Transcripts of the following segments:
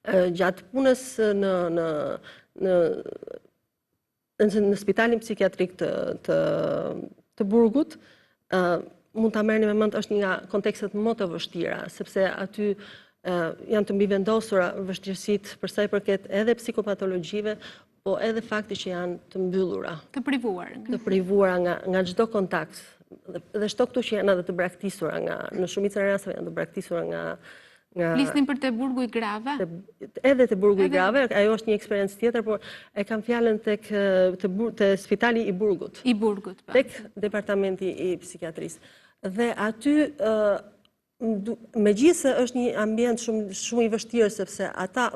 Gjatë punës në spitalin psikiatrik të Burgut, mund ta merrni me mend është një nga kontekstet më të vështira, sepse aty janë të mbivendosura vështirësitë për sa i përket edhe psikopatologjive, po edhe fakti që janë të mbyllura. Të privuar. Të privuara nga çdo kontakt. Dhe shto këtu që janë edhe të braktisura në shumicën e rasteve janë të braktisura nga Flisnim për të burgu i grave? Edhe të burgu i grave, ajo është një eksperiencë tjetër, por e kam fjalën te spitali i Burgut. I Burgut, po. Tek departamenti i psikiatrisë. Dhe aty megjithëse është një ambient shumë i vështirë sepse ato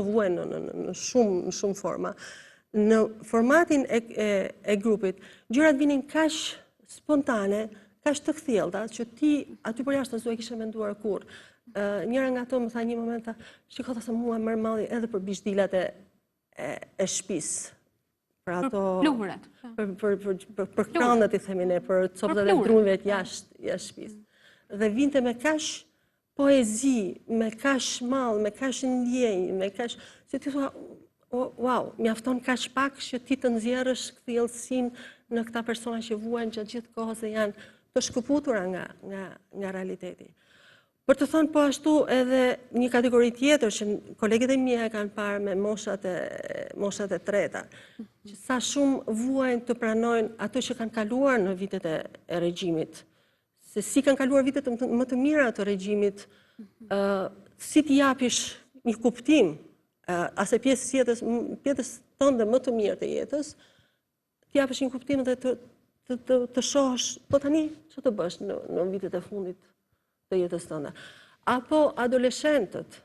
vuajnë në shumë forma. Në formatin e grupit, gjërat vinin kaq spontane, kaq të kthjellta që ti aty për jashtë s'u e kishe menduar kurrë. Njëra nga ato më tha një moment, shiko se mua merr malli edhe për bishdilat e shtëpisë. Për ato pluhurat. Për kranët i themi ne, për copat e drunjve të jashtë shtëpisë. Dhe vinte me kaq poezi, me kaq mall, me kaq ndjenjë, me kaq se ti thua, wow, mjafton kaq pak që ti të nxjerrësh kthjellësinë në këta persona që vuajnë gjatë gjithë kohës dhe janë të shkëputura nga realiteti. Për të thënë po ashtu edhe një kategori tjetër që kolegët e mia e kanë parë me moshat e treta, që sa shumë vuajnë të pranojnë ato që kanë kaluar në vitet e regjimit, se si kanë kaluar vitet më të mira të regjimit, si t'i japish një kuptim asaj pjesës tënde më të mirë të jetës, t'i japish një kuptim dhe të shohësh, po tani që të bësh në vitet e fundit të jetës tënde. Apo adoleshentët